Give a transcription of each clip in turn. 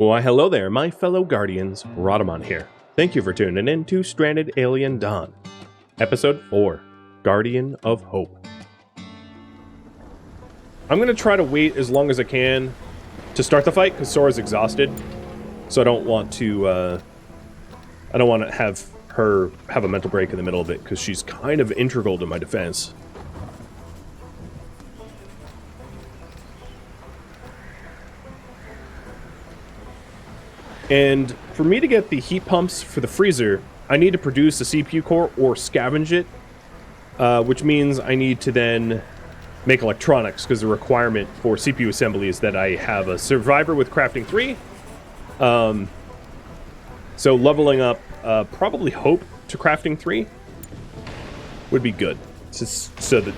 Why hello there, my fellow guardians, Rhadamant here. Thank you for tuning in to Stranded Alien Dawn, Episode 4, Guardian of Hope. I'm going to try to wait as long as I can to start the fight, because Sora's exhausted, so I don't want to have her have a mental break in the middle of it, because she's kind of integral to my defense. And for me to get the heat pumps for the freezer, I need to produce a CPU core or scavenge it, which means I need to then make electronics, because the requirement for CPU assembly is that I have a survivor with crafting 3. So leveling up probably hope to crafting 3 would be good, just so that,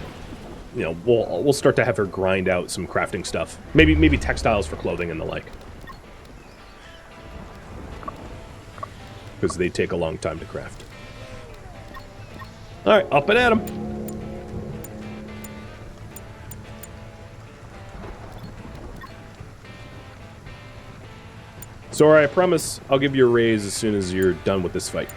you know, we'll start to have her grind out some crafting stuff. Maybe textiles for clothing and the like, because they take a long time to craft. All right, up and at 'em. Sora, I promise I'll give you a raise as soon as you're done with this fight.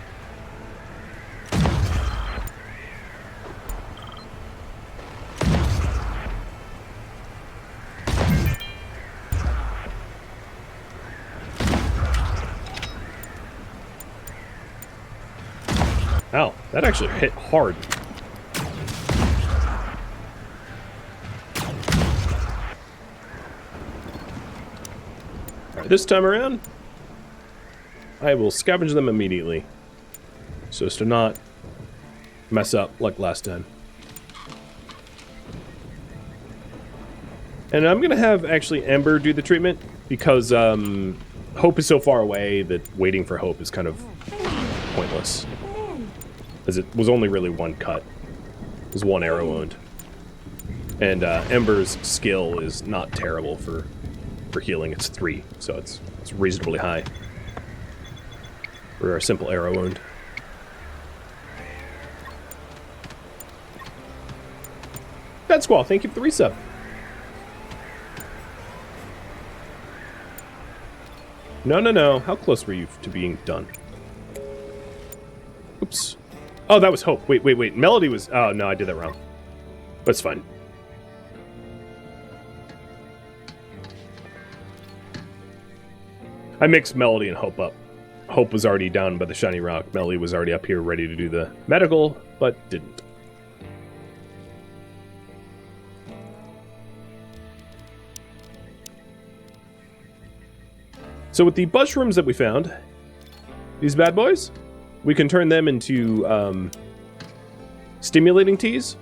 Ow, that actually hit hard. Alright, this time around, I will scavenge them immediately, so as to not mess up like last time. And I'm going to have, actually, Ember do the treatment, because Hope is so far away that waiting for Hope is kind of pointless. As it was only really one cut. It was one arrow wound. And Ember's skill is not terrible for healing. It's 3, so it's reasonably high for a simple arrow wound. Bad Squall, thank you for the resub. No. How close were you to being done? Oops. Oh, that was Hope. Wait. Melody was... Oh, no, I did that wrong. But it's fine. I mixed Melody and Hope up. Hope was already down by the shiny rock. Melody was already up here ready to do the medical, but didn't. So with the mushrooms that we found, these bad boys, we can turn them into stimulating teas,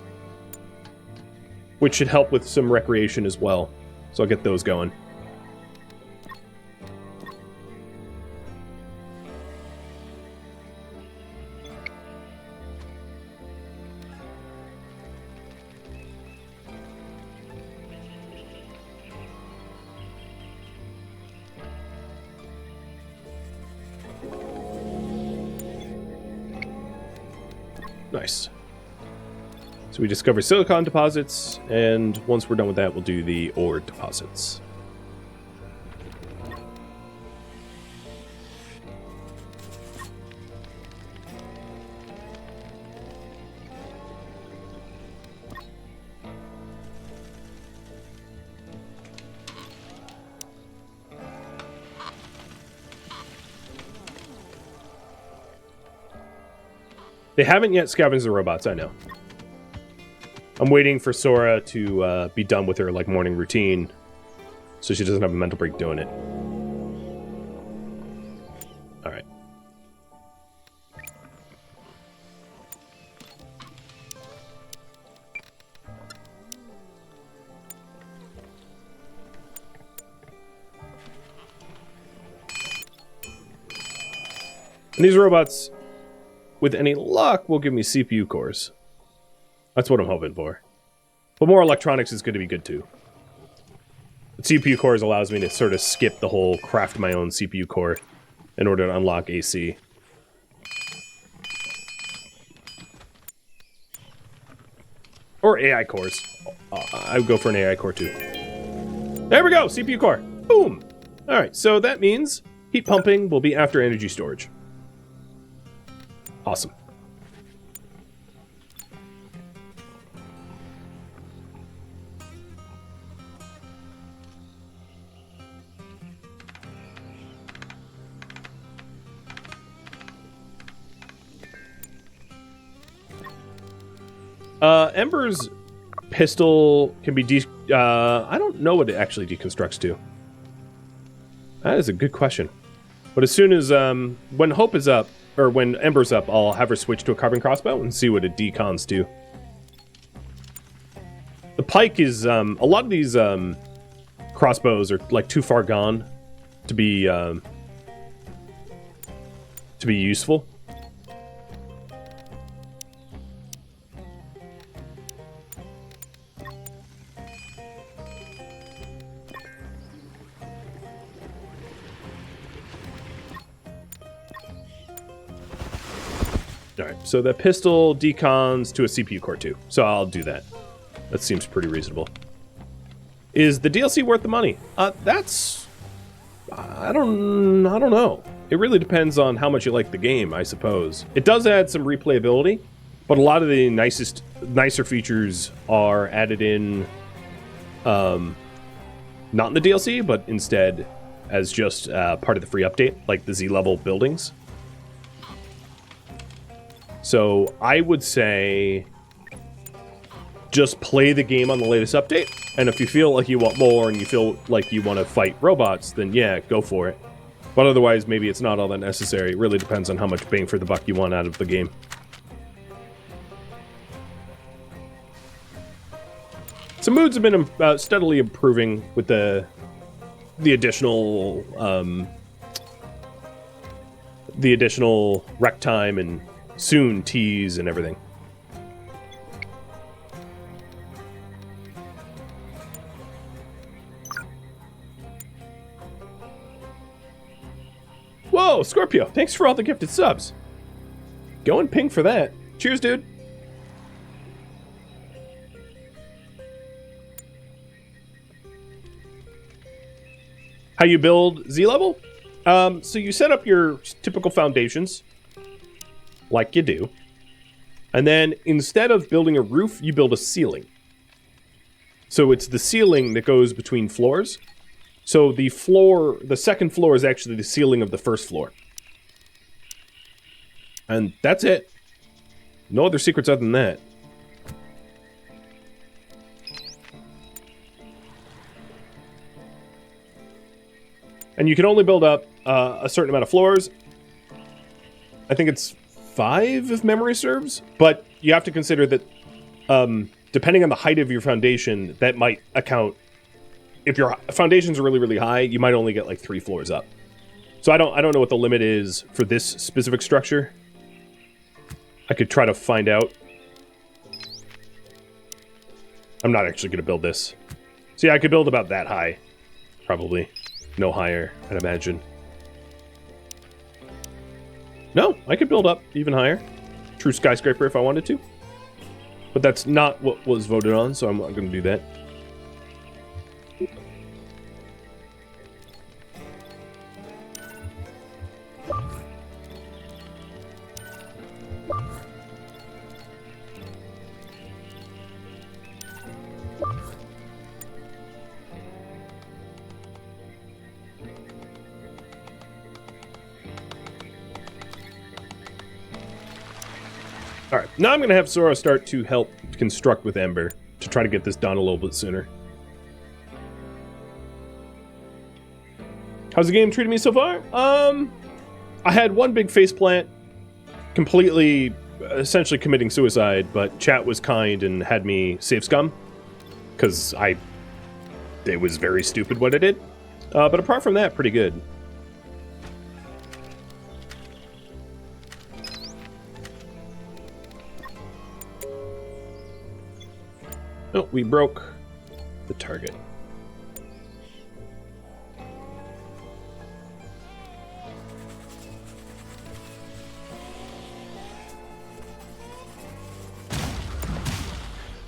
which should help with some recreation as well. So I'll get those going. Nice. So we discover silicon deposits, and once we're done with that, we'll do the ore deposits. They haven't yet scavenged the robots, I know. I'm waiting for Sora to be done with her, like, morning routine, so she doesn't have a mental break doing it. Alright. And these robots, with any luck, will give me CPU cores. That's what I'm hoping for. But more electronics is going to be good too. The CPU cores allows me to sort of skip the whole craft my own CPU core in order to unlock AC. Or AI cores. I would go for an AI core too. There we go! CPU core! Boom! All right, so that means heat pumping will be after energy storage. Awesome. Ember's pistol can be I don't know what it actually deconstructs to. That is a good question. But as soon as, when Hope is up, or when Ember's up, I'll have her switch to a carbon crossbow and see what it decons to. The pike is, a lot of these, crossbows are, like, too far gone to be useful. Alright, so the pistol decons to a CPU core 2. So I'll do that. That seems pretty reasonable. Is the DLC worth the money? That's... I don't know. It really depends on how much you like the game, I suppose. It does add some replayability, but a lot of the nicer features are added in, not in the DLC, but instead as just part of the free update, like the Z-level buildings. So I would say just play the game on the latest update, and if you feel like you want more and you feel like you want to fight robots, then yeah, go for it. But otherwise, maybe it's not all that necessary. It really depends on how much bang for the buck you want out of the game. Some moods have been steadily improving with the additional rec time and soon teas and everything. Whoa, Scorpio, thanks for all the gifted subs. Go and ping for that. Cheers, dude. How you build Z-level? So you set up your typical foundations, like you do. And then instead of building a roof, you build a ceiling. So it's the ceiling that goes between floors. So the second floor is actually the ceiling of the first floor. And that's it. No other secrets other than that. And you can only build up a certain amount of floors. I think it's 5 if memory serves, but you have to consider that depending on the height of your foundation, that might account. If your foundations are really, really high, you might only get like 3 floors up. So I don't know what the limit is for this specific structure. I could try to find out. I'm not actually going to build this. So yeah, I could build about that high. Probably. No higher, I'd imagine. No, I could build up even higher. True skyscraper if I wanted to. But that's not what was voted on, so I'm not going to do that. Alright, now I'm going to have Sora start to help construct with Ember to try to get this done a little bit sooner. How's the game treating me so far? I had one big faceplant, completely, essentially committing suicide, but chat was kind and had me save scum, because it was very stupid what I did. But apart from that, pretty good. Oh, we broke the target.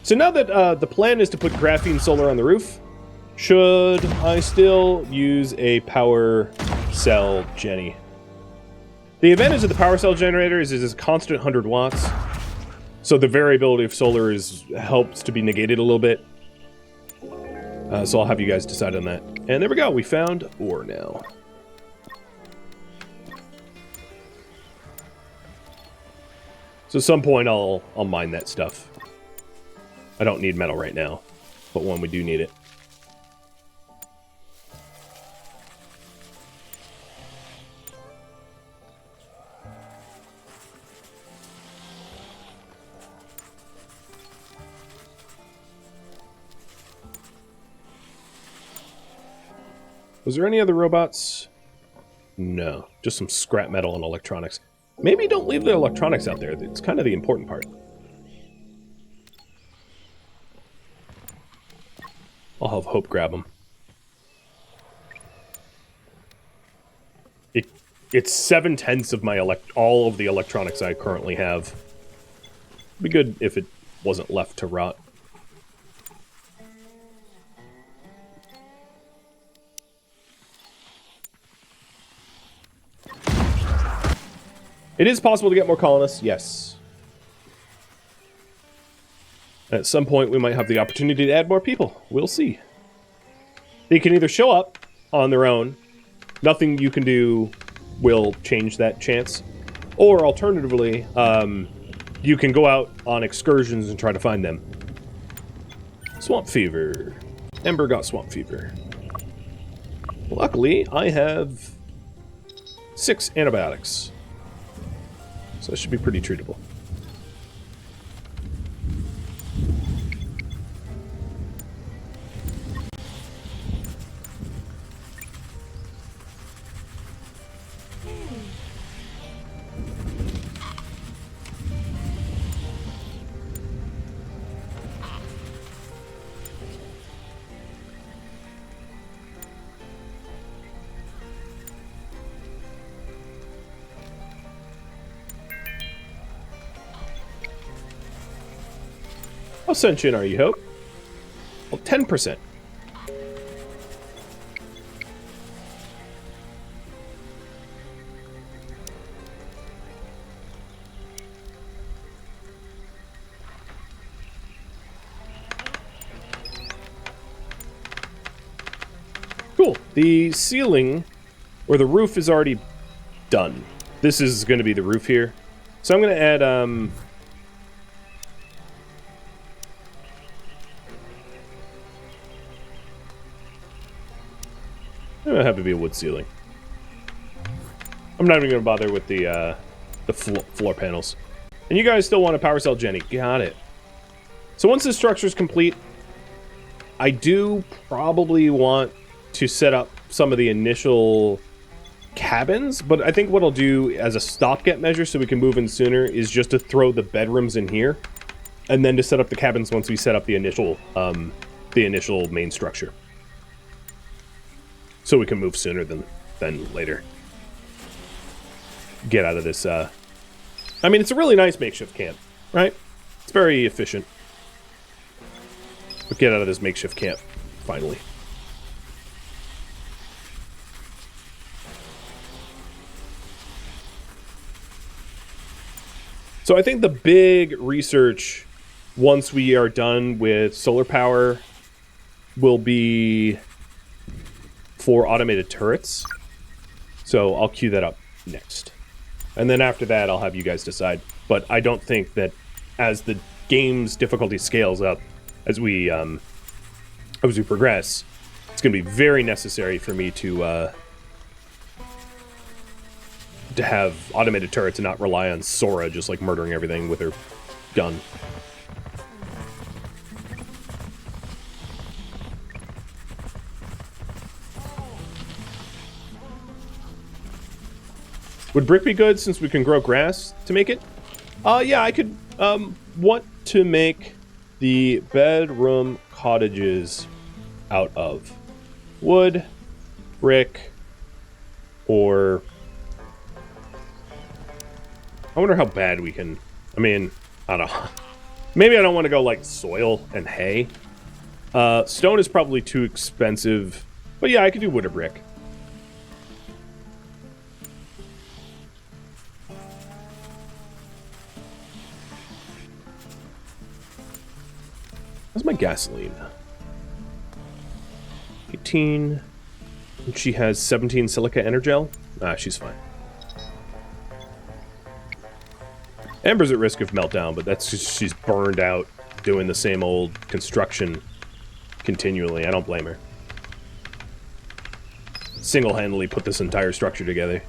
So now that the plan is to put graphene solar on the roof, Should I still use a power cell Jenny? The advantage of the power cell generator is it's a constant 100 watts. So the variability of solar helps to be negated a little bit. So I'll have you guys decide on that. And there we go. We found ore now. So at some point I'll mine that stuff. I don't need metal right now, but when we do need it. Was there any other robots? No, just some scrap metal and electronics. Maybe don't leave the electronics out there. It's kind of the important part. I'll have Hope grab them. It's 7/10 of my all of the electronics I currently have. It'd be good if it wasn't left to rot. It is possible to get more colonists, yes. At some point, we might have the opportunity to add more people. We'll see. They can either show up on their own. Nothing you can do will change that chance. Or alternatively, you can go out on excursions and try to find them. Swamp fever. Ember got swamp fever. Luckily, I have 6 antibiotics. So it should be pretty treatable. How sentient are you, Hope? Well, 10%. Cool. The ceiling, or the roof, is already done. This is going to be the roof here. So I'm going to add, it'll have to be a wood ceiling. I'm not even going to bother with the floor panels. And you guys still want a power cell Jenny. Got it. So once this structure is complete, I do probably want to set up some of the initial cabins, but I think what I'll do as a stopgap measure so we can move in sooner is just to throw the bedrooms in here, and then to set up the cabins once we set up the initial main structure. So we can move sooner than later. Get out of this, I mean, it's a really nice makeshift camp, right? It's very efficient. But get out of this makeshift camp, finally. So I think the big research, once we are done with solar power, will be for automated turrets. So I'll queue that up next. And then after that, I'll have you guys decide. But I don't think that as the game's difficulty scales up, as we progress, it's going to be very necessary for me to have automated turrets and not rely on Sora just like murdering everything with her gun. Would brick be good since we can grow grass to make it? Yeah, I could want to make the bedroom cottages out of wood, brick, or I wonder how bad we can, I mean, I don't know. Maybe I don't want to go like soil and hay. Stone is probably too expensive. But yeah, I could do wood or brick. What's my gasoline? 18. And she has 17 silica energel. Ah, she's fine. Ember's at risk of meltdown, but that's just she's burned out doing the same old construction continually. I don't blame her. Single-handedly put this entire structure together.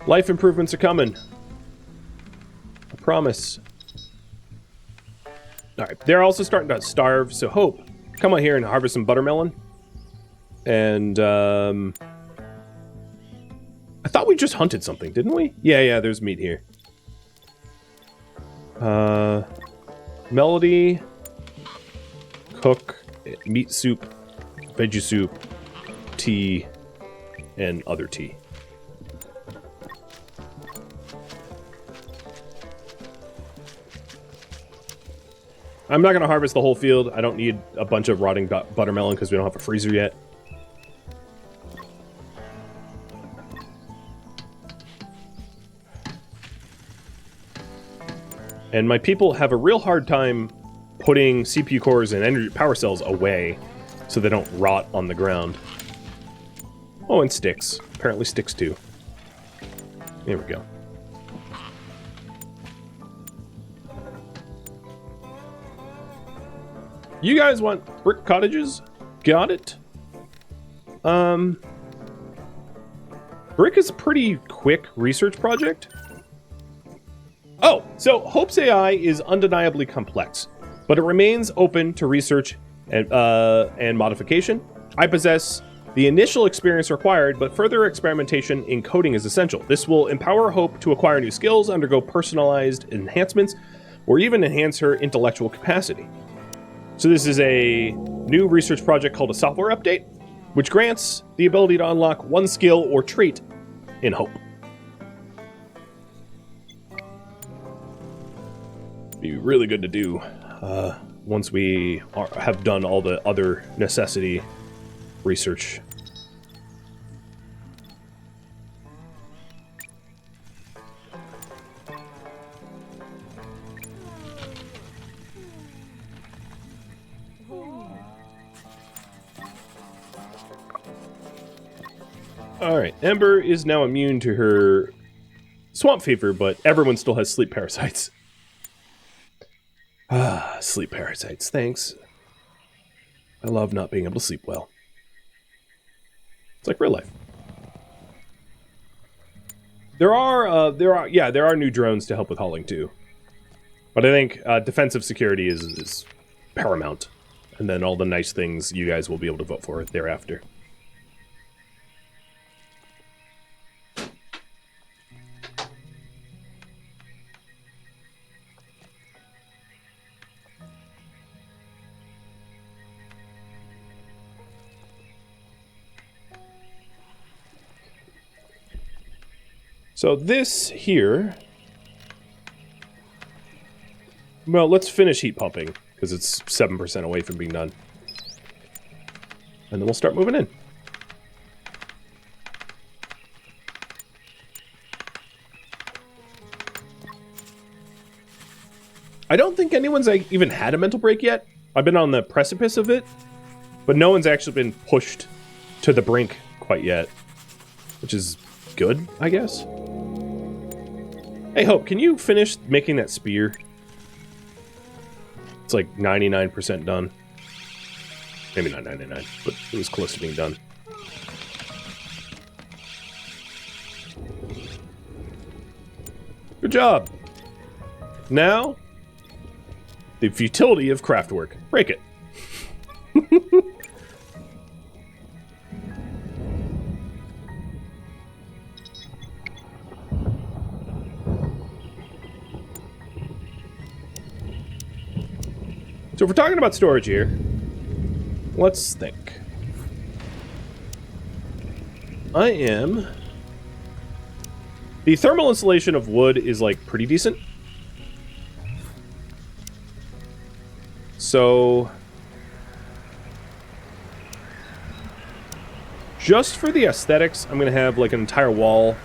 Life improvements are coming. I promise. Alright, they're also starting to starve, so Hope, come out here and harvest some buttermelon. And, I thought we just hunted something, didn't we? Yeah, there's meat here. Melody, cook, meat soup, veggie soup, tea, and other tea. I'm not going to harvest the whole field. I don't need a bunch of rotting buttermelon because we don't have a freezer yet. And my people have a real hard time putting CPU cores and energy power cells away so they don't rot on the ground. Oh, and sticks. Apparently sticks too. There we go. You guys want brick cottages? Got it. Brick is a pretty quick research project. Oh, so Hope's AI is undeniably complex, but it remains open to research and modification. I possess the initial experience required, but further experimentation in coding is essential. This will empower Hope to acquire new skills, undergo personalized enhancements, or even enhance her intellectual capacity. So this is a new research project called a software update, which grants the ability to unlock one skill or trait in Hope. Be really good to do once we have done all the other necessity research. Alright, Ember is now immune to her swamp fever, but everyone still has sleep parasites. Ah, sleep parasites, thanks. I love not being able to sleep well. It's like real life. There are new drones to help with hauling too. But I think defensive security is paramount. And then all the nice things you guys will be able to vote for thereafter. So this here... Well, let's finish heat pumping, because it's 7% away from being done. And then we'll start moving in. I don't think anyone's even had a mental break yet. I've been on the precipice of it, but no one's actually been pushed to the brink quite yet. Which is good, I guess. Hey, Hope, can you finish making that spear? It's like 99% done. Maybe not 99, but it was close to being done. Good job. Now, the futility of craftwork. Break it. So if we're talking about storage here, let's think. I am... The thermal insulation of wood is, like, pretty decent. So... just for the aesthetics, I'm going to have, like, an entire wall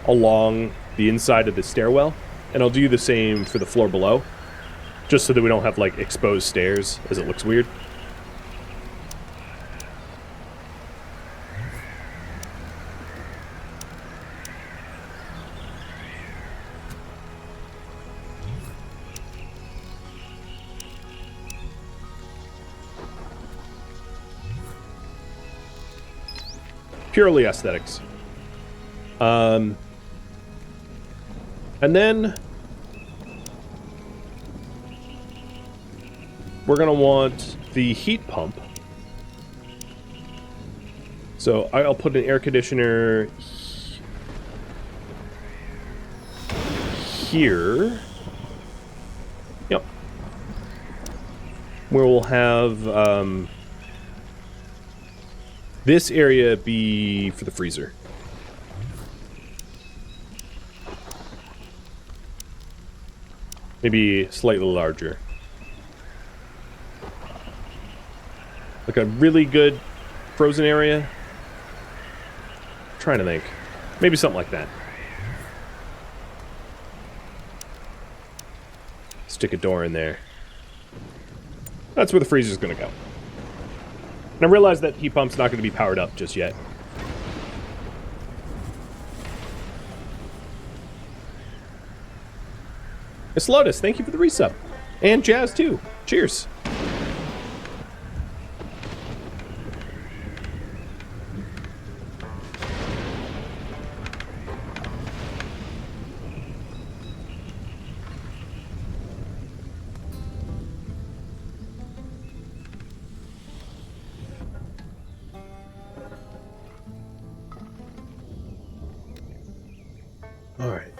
along the inside of the stairwell. And I'll do the same for the floor below. Just so that we don't have, like, exposed stairs, as it looks weird. Purely aesthetics. And then we're going to want the heat pump. So I'll put an air conditioner here. Yep. Where we'll have this area be for the freezer. Maybe slightly larger. Like a really good frozen area. I'm trying to think. Maybe something like that. Stick a door in there. That's where the freezer's gonna go. And I realize that heat pump's not gonna be powered up just yet. It's Lotus, thank you for the resub. And Jazz too. Cheers. Alright.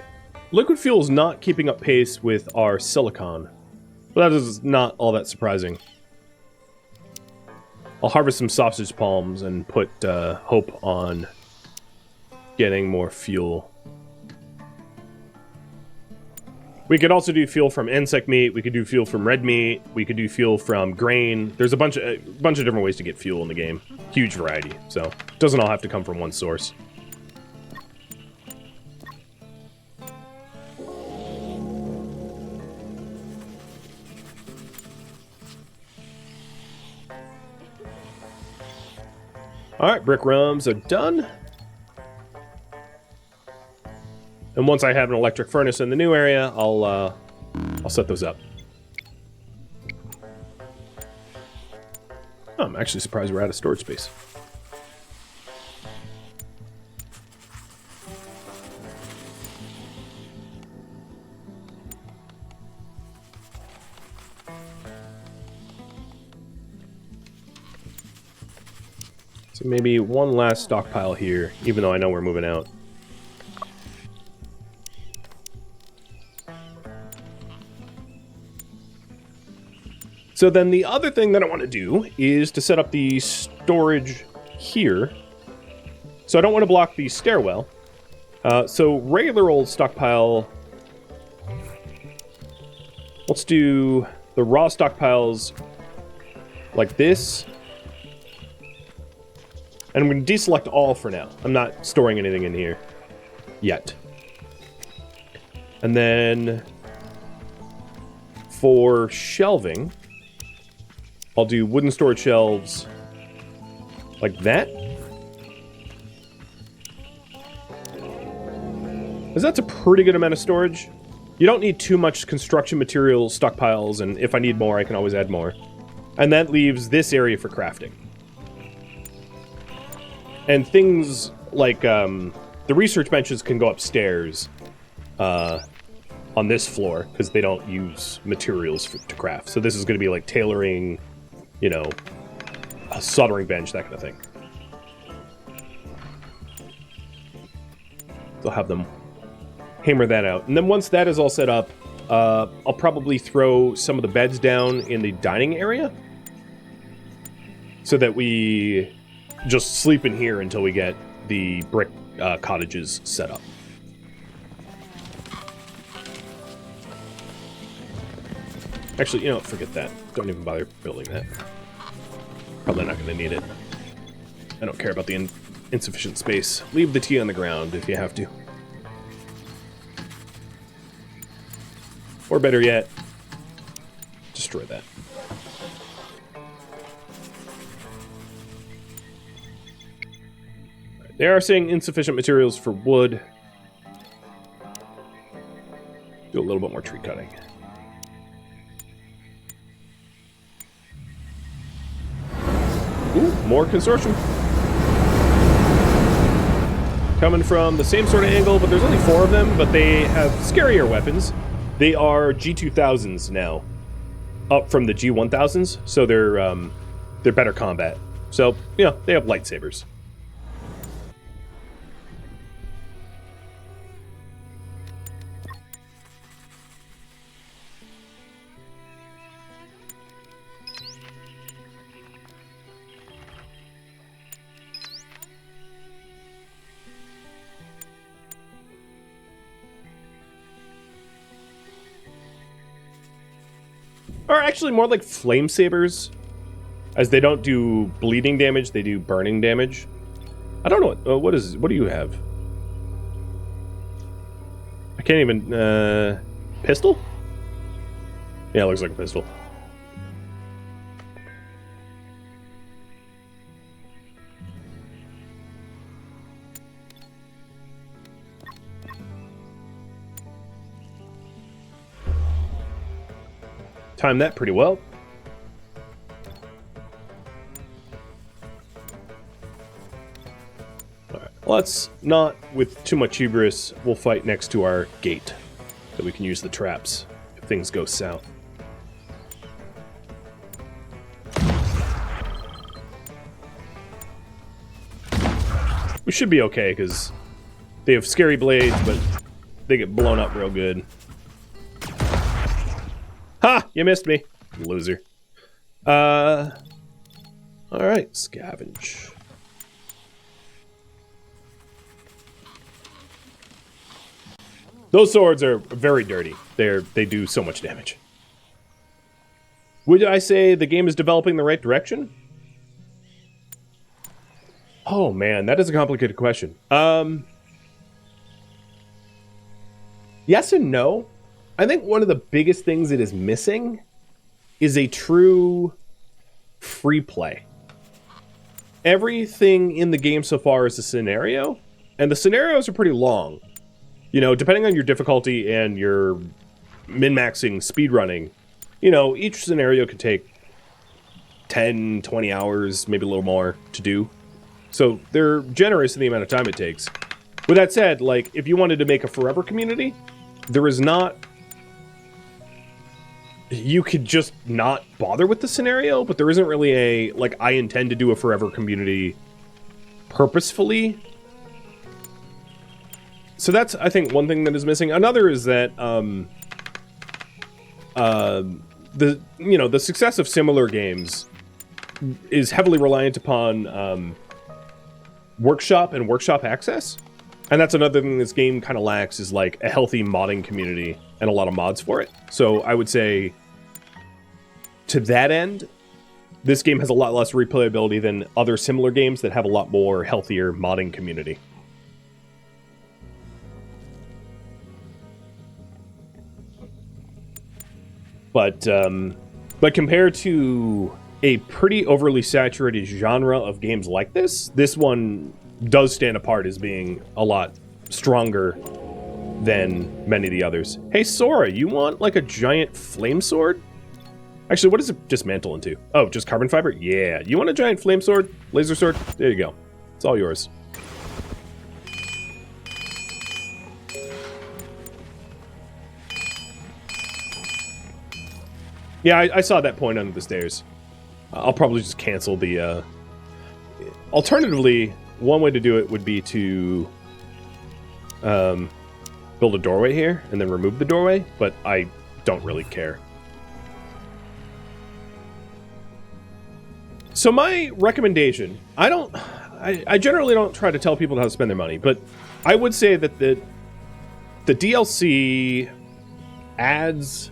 Liquid fuel is not keeping up pace with our silicon. But that is not all that surprising. I'll harvest some sausage palms and put hope on getting more fuel. We could also do fuel from insect meat, we could do fuel from red meat, we could do fuel from grain. There's a bunch of different ways to get fuel in the game. Huge variety, so it doesn't all have to come from one source. Alright, brick rums are done. And once I have an electric furnace in the new area, I'll set those up. Oh, I'm actually surprised we're out of storage space. So maybe one last stockpile here, even though I know we're moving out. So then the other thing that I want to do is to set up the storage here. So I don't want to block the stairwell. So regular old stockpile. Let's do the raw stockpiles like this. And I'm going to deselect all for now. I'm not storing anything in here yet. And then for shelving, I'll do wooden storage shelves like that. Because that's a pretty good amount of storage. You don't need too much construction material stockpiles, and if I need more, I can always add more. And that leaves this area for crafting. And things like the research benches can go upstairs on this floor because they don't use materials to craft. So this is going to be like tailoring, you know, a soldering bench, that kind of thing. So I'll have them hammer that out. And then once that is all set up, I'll probably throw some of the beds down in the dining area so that we just sleep in here until we get the brick cottages set up. Actually, you know, forget that. Don't even bother building that. Probably not going to need it. I don't care about the insufficient space. Leave the tea on the ground if you have to. Or better yet, destroy that. Right, they are saying insufficient materials for wood. Do a little bit more tree cutting. Ooh, more consortium. Coming from the same sort of angle, but there's only 4 of them, but they have scarier weapons. They are G2000s now, up from the G1000s, so they're better combat. So, you know, they have lightsabers. Or actually more like flame sabers, as they don't do bleeding damage, they do burning damage. I don't know what do you have? I can't even pistol? Yeah, it looks like a pistol. Timed that pretty well. Alright, let's not, with too much hubris, we'll fight next to our gate, so we can use the traps if things go south. We should be okay, because they have scary blades, but they get blown up real good. Ha! You missed me, loser. Alright, scavenge. Those swords are very dirty. They do so much damage. Would I say the game is developing the right direction? Oh man, that is a complicated question. Yes and no. I think one of the biggest things it is missing is a true free play. Everything in the game so far is a scenario, and the scenarios are pretty long. You know, depending on your difficulty and your min-maxing speedrunning, you know, each scenario could take 10, 20 hours, maybe a little more to do. So they're generous in the amount of time it takes. With that said, like, if you wanted to make a forever community, there is not... You could just not bother with the scenario, but there isn't really a, like, I intend to do a forever community purposefully. So that's, I think, one thing that is missing. Another is that, the success of similar games is heavily reliant upon, workshop and workshop access. And that's another thing this game kind of lacks, is like a healthy modding community and a lot of mods for it. So I would say, to that end, this game has a lot less replayability than other similar games that have a lot more healthier modding community. But compared to a pretty overly saturated genre of games like this, this one does stand apart as being a lot stronger than many of the others. Hey, Sora, you want, like, a giant flame sword? Actually, what does it dismantle into? Oh, just carbon fiber? Yeah. You want a giant flame sword? Laser sword? There you go. It's all yours. Yeah, I saw that point under the stairs. I'll probably just cancel the... Alternatively, one way to do it would be to build a doorway here and then remove the doorway, but I don't really care. So my recommendation, I generally don't try to tell people how to spend their money, but I would say that the DLC adds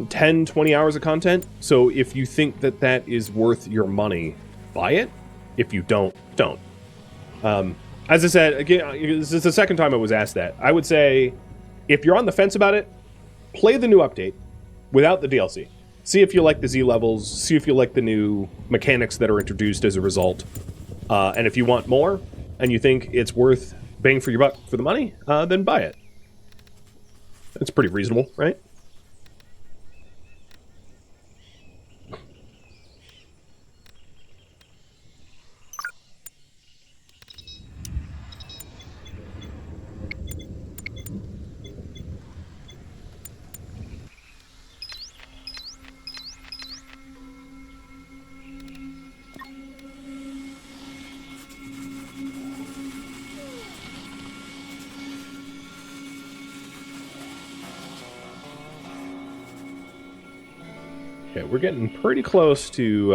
10, 20 hours of content. So if you think that that is worth your money, buy it. If you don't, don't. As I said, again, this is the second time I was asked that. I would say, if you're on the fence about it, play the new update without the DLC. See if you like the Z levels, see if you like the new mechanics that are introduced as a result. And if you want more, and you think it's worth bang for your buck for the money, then buy it. That's pretty reasonable, right? Okay, we're getting pretty close to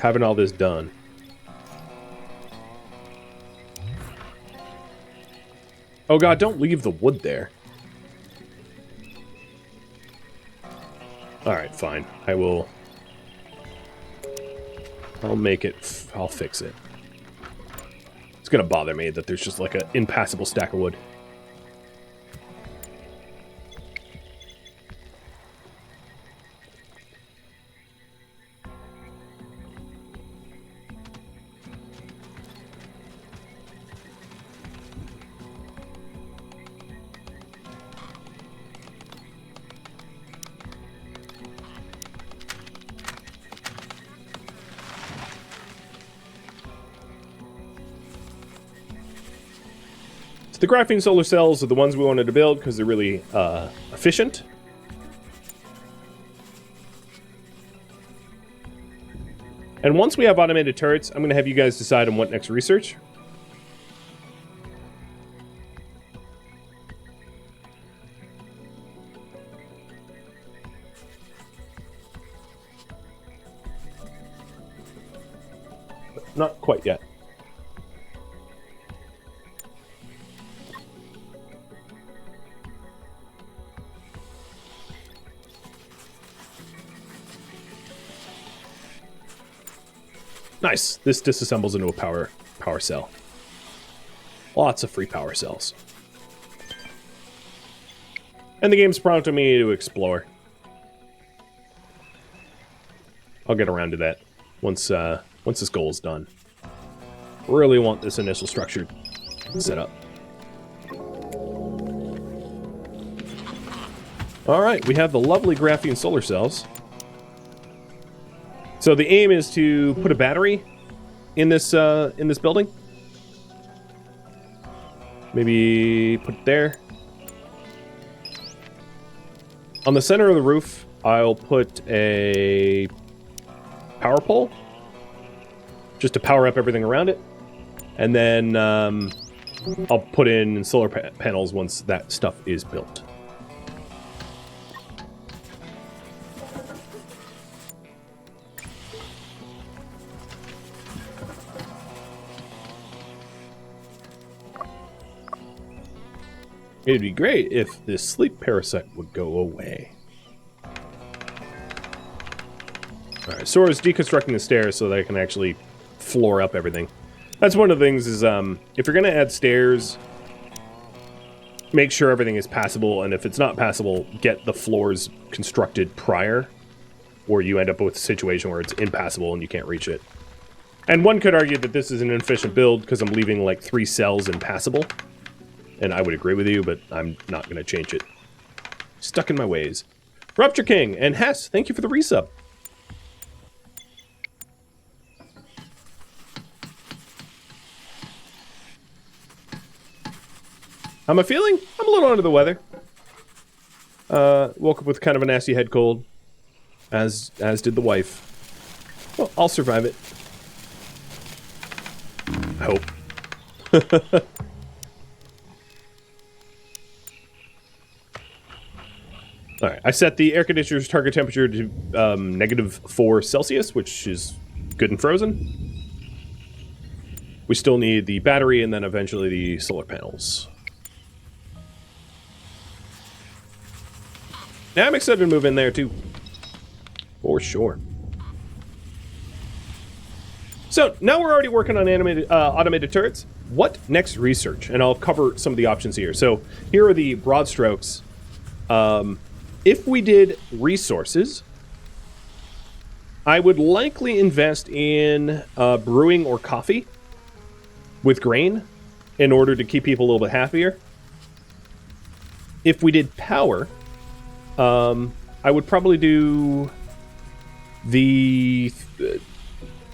having all this done. Oh god, don't leave the wood there. Alright, fine. I'll make it... I'll fix it. It's gonna bother me that there's just like an impassable stack of wood. The graphene solar cells are the ones we wanted to build because they're really efficient. And once we have automated turrets, I'm going to have you guys decide on what next research. But not quite yet. Nice. This disassembles into a power cell. Lots of free power cells. And the game's prompting me to explore. I'll get around to that once this goal is done. Really want this initial structure set up. Alright, we have the lovely graphene solar cells. So the aim is to put a battery in this building. Maybe put it there. On the center of the roof, I'll put a power pole, just to power up everything around it. And then I'll put in solar panels once that stuff is built. It'd be great if this sleep parasite would go away. Alright, Sora's deconstructing the stairs so that I can actually floor up everything. That's one of the things is, if you're going to add stairs, make sure everything is passable, and if it's not passable, get the floors constructed prior, or you end up with a situation where it's impassable and you can't reach it. And one could argue that this is an inefficient build because I'm leaving like 3 cells impassable. And I would agree with you, but I'm not going to change it. Stuck in my ways. Rupture King and Hess, thank you for the resub. How am I feeling? I'm a little under the weather. Woke up with kind of a nasty head cold, as did the wife. Well, I'll survive it. I hope. Alright, I set the air conditioner's target temperature to -4 Celsius, which is good and frozen. We still need the battery and then eventually the solar panels. Yeah, I'm excited to move in there too. For sure. So now we're already working on automated turrets. What next research? And I'll cover some of the options here. So here are the broad strokes. If we did resources, I would likely invest in brewing or coffee with grain in order to keep people a little bit happier. If we did power, I would probably do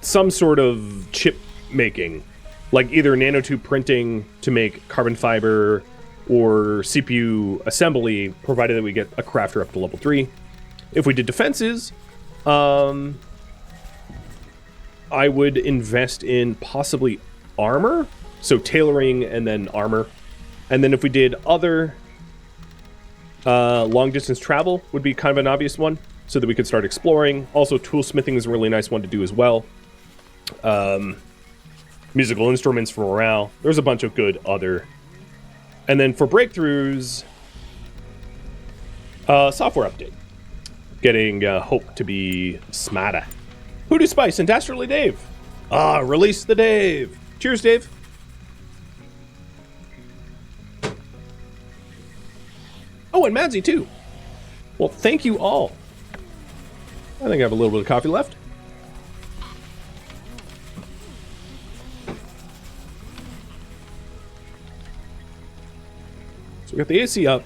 some sort of chip making, like either nanotube printing to make carbon fiber or CPU assembly, provided that we get a crafter up to level 3. If we did defenses, I would invest in possibly armor, so tailoring and then armor. And then if we did other long distance travel would be kind of an obvious one, so that we could start exploring. Also, toolsmithing is a really nice one to do as well. Musical instruments for morale. There's a bunch of good other. And then for breakthroughs, software update. Getting Hope to be smarter. Hoodoo Spice and Dastardly Dave. Release the Dave. Cheers, Dave. Oh, and Madsy too. Well, thank you all. I think I have a little bit of coffee left. So we got the AC up.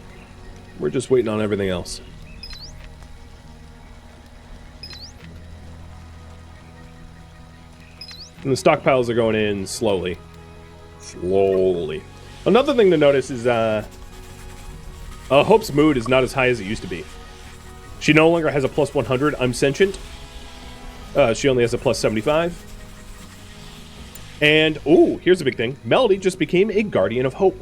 We're just waiting on everything else. And the stockpiles are going in slowly. Slowly. Another thing to notice is Hope's mood is not as high as it used to be. She no longer has a plus 100. I'm sentient. She only has a plus 75. And, ooh, here's a big thing. Melody just became a guardian of Hope.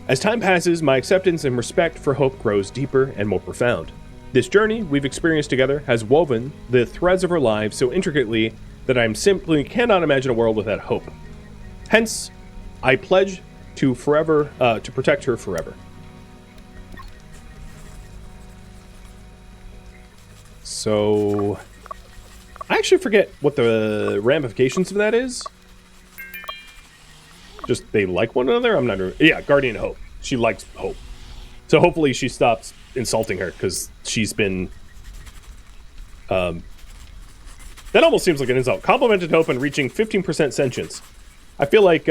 As time passes, my acceptance and respect for Hope grows deeper and more profound. This journey we've experienced together has woven the threads of her lives so intricately that I simply cannot imagine a world without Hope. Hence, I pledge to protect her forever. So, I actually forget what the ramifications of that is. Just they like one another? I'm not... Yeah, Guardian Hope. She likes Hope. So hopefully she stops insulting her, because she's been... that almost seems like an insult. Complimented Hope on reaching 15% sentience. I feel like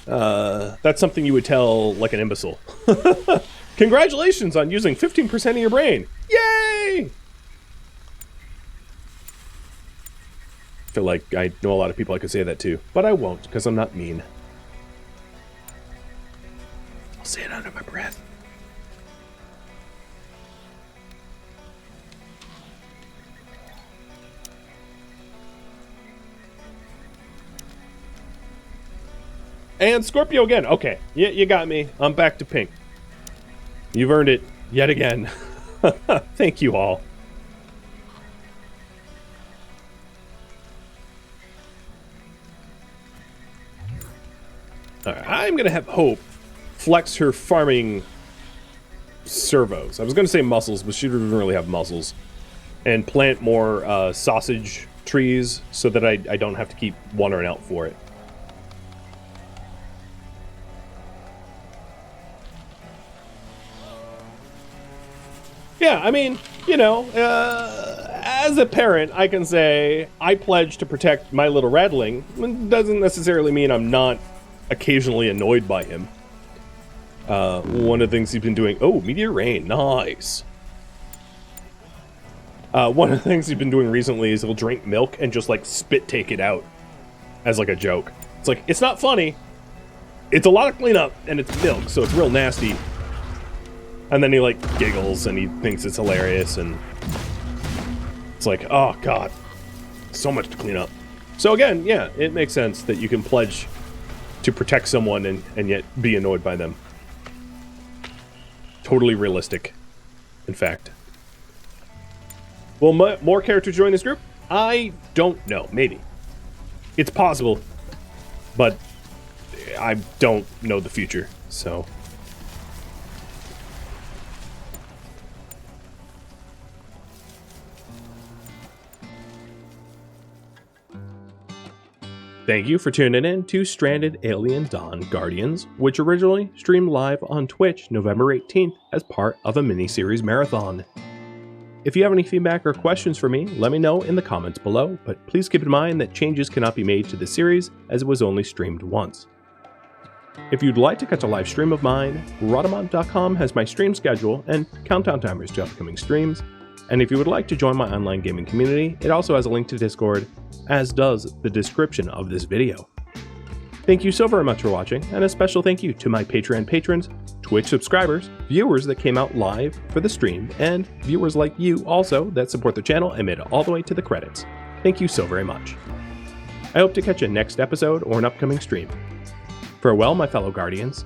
that's something you would tell, like, an imbecile. Congratulations on using 15% of your brain. Yay! I feel like I know a lot of people I could say that to, but I won't, because I'm not mean. I'll say it under my breath. And Scorpio again. Okay, you got me. I'm back to pink. You've earned it yet again. Thank you all. Alright, I'm going to have Hope flex her farming servos. I was going to say muscles, but she doesn't really have muscles. And plant more sausage trees so that I don't have to keep wandering out for it. Yeah, I mean, you know, as a parent, I can say I pledge to protect my little Radling. It doesn't necessarily mean I'm not occasionally annoyed by him. One of the things he's been doing... Oh, meteor rain. Nice. One of the things he's been doing recently is he'll drink milk and just, like, spit take it out as, like, a joke. It's like, it's not funny. It's a lot of cleanup, and it's milk, so it's real nasty. And then he, like, giggles, and he thinks it's hilarious, and it's like, oh, God. So much to clean up. So, again, yeah, it makes sense that you can pledge to protect someone and yet be annoyed by them. Totally realistic, in fact. Will more characters join this group? I don't know. Maybe. It's possible, but I don't know the future, so... Thank you for tuning in to Stranded Alien Dawn Guardians, which originally streamed live on Twitch November 18th as part of a miniseries marathon. If you have any feedback or questions for me, let me know in the comments below, but please keep in mind that changes cannot be made to the series as it was only streamed once. If you'd like to catch a live stream of mine, Rhadamant.com has my stream schedule and countdown timers to upcoming streams, and if you would like to join my online gaming community, it also has a link to Discord, as does the description of this video. Thank you so very much for watching, and a special thank you to my Patreon patrons, Twitch subscribers, viewers that came out live for the stream, and viewers like you also that support the channel and made it all the way to the credits. Thank you so very much. I hope to catch you next episode or an upcoming stream. Farewell, my fellow Guardians.